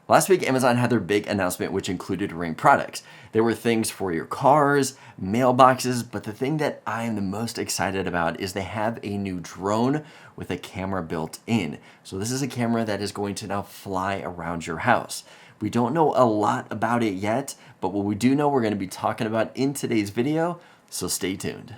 Last week, Amazon had their big announcement, which included Ring products. There were things for your cars, mailboxes, but the thing that I am the most excited about is they have a new drone with a camera built in. So this is a camera that is going to now fly around your house. We don't know a lot about it yet, but what we do know we're going to be talking about in today's video, so stay tuned.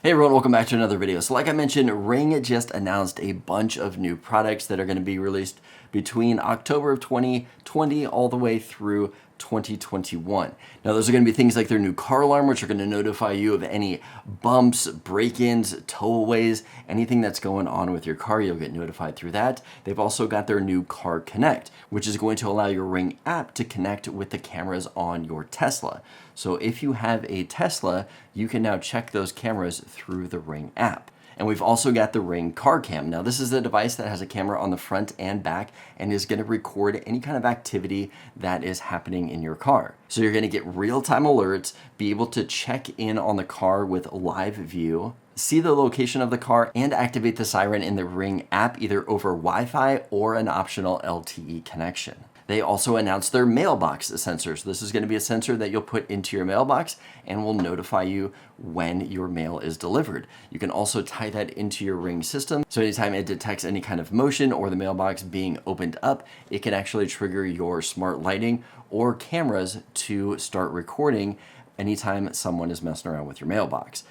Hey everyone, welcome back to another video. So like I mentioned, Ring just announced a bunch of new products that are going to be released between October of 2020 all the way through 2021. Now those are going to be things like their new car alarm, which are going to notify you of any bumps, break-ins, towaways, anything that's going on with your car, you'll get notified through that. They've also got their new Car Connect, which is going to allow your Ring app to connect with the cameras on your Tesla. So if you have a Tesla, you can now check those cameras through the Ring app. And we've also got the Ring Car Cam. Now this is the device that has a camera on the front and back and is going to record any kind of activity that is happening in your car. So you're going to get real-time alerts, be able to check in on the car with live view, see the location of the car, and activate the siren in the Ring app either over Wi-Fi or an optional LTE connection. They also announced their mailbox sensor. So this is going to be a sensor that you'll put into your mailbox and will notify you when your mail is delivered. You can also tie that into your Ring system. So anytime it detects any kind of motion or the mailbox being opened up, it can actually trigger your smart lighting or cameras to start recording anytime someone is messing around with your mailbox.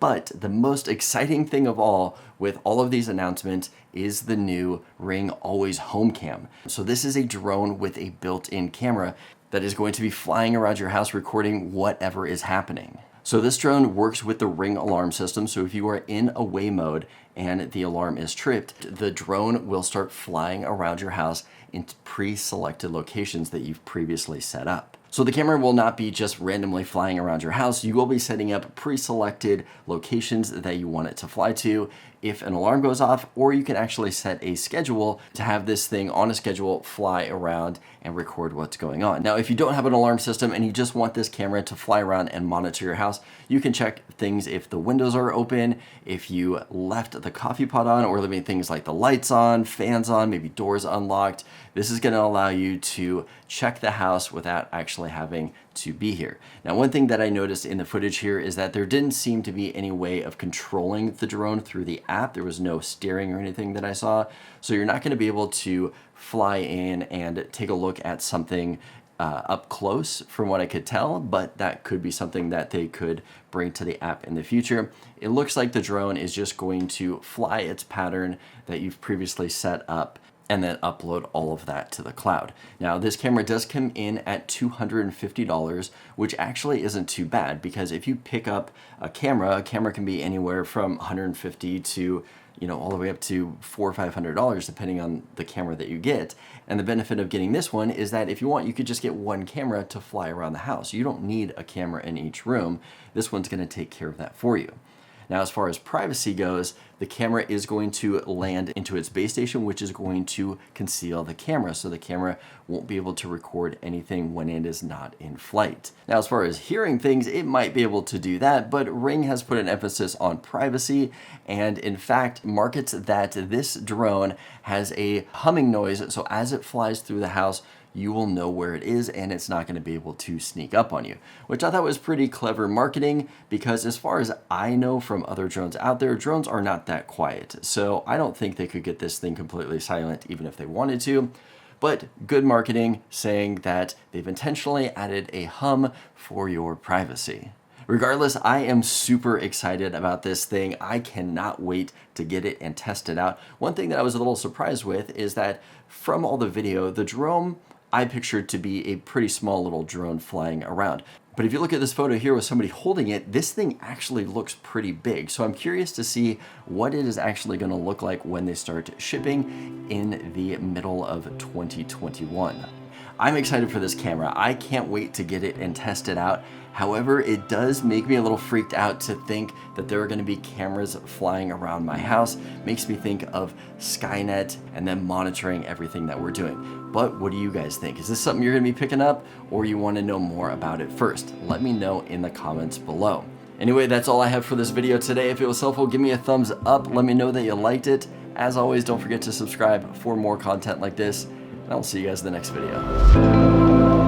But the most exciting thing of all with all of these announcements is the new Ring Always Home Cam. So this is a drone with a built-in camera that is going to be flying around your house recording whatever is happening. So this drone works with the Ring alarm system. So if you are in away mode and the alarm is tripped, the drone will start flying around your house into pre-selected locations that you've previously set up. So the camera will not be just randomly flying around your house. You will be setting up pre-selected locations that you want it to fly to if an alarm goes off, or you can actually set a schedule to have this thing on a schedule fly around and record what's going on. Now, if you don't have an alarm system and you just want this camera to fly around and monitor your house, you can check things if the windows are open, if you left the coffee pot on, or leaving things like the lights on, fans on, maybe doors unlocked. This is going to allow you to check the house without actually having to be here. Now, one thing that I noticed in the footage here is that there didn't seem to be any way of controlling the drone through the app. There was no steering or anything that I saw. So you're not going to be able to fly in and take a look at something up close from what I could tell, but that could be something that they could bring to the app in the future. It looks like the drone is just going to fly its pattern that you've previously set up and then upload all of that to the cloud. Now, this camera does come in at $250, which actually isn't too bad, because if you pick up a camera can be anywhere from $150 to all the way up to $400 or $500, depending on the camera that you get. And the benefit of getting this one is that if you want, you could just get one camera to fly around the house. You don't need a camera in each room. This one's gonna take care of that for you. Now, as far as privacy goes, the camera is going to land into its base station, which is going to conceal the camera. So the camera won't be able to record anything when it is not in flight. Now, as far as hearing things, it might be able to do that, but Ring has put an emphasis on privacy and in fact markets that this drone has a humming noise. So as it flies through the house, you will know where it is and it's not going to be able to sneak up on you, which I thought was pretty clever marketing, because as far as I know from other drones out there, drones are not that quiet. So I don't think they could get this thing completely silent even if they wanted to. But good marketing, saying that they've intentionally added a hum for your privacy. Regardless, I am super excited about this thing. I cannot wait to get it and test it out. One thing that I was a little surprised with is that from all the video, the drone I pictured to be a pretty small little drone flying around. But if you look at this photo here with somebody holding it, this thing actually looks pretty big. So I'm curious to see what it is actually going to look like when they start shipping in the middle of 2021. I'm excited for this camera. I can't wait to get it and test it out. However, it does make me a little freaked out to think that there are going to be cameras flying around my house. Makes me think of Skynet and then monitoring everything that we're doing. But what do you guys think? Is this something you're going to be picking up, or you want to know more about it first? Let me know in the comments below. Anyway, that's all I have for this video today. If it was helpful, give me a thumbs up. Let me know that you liked it. As always, don't forget to subscribe for more content like this, and I will see you guys in the next video.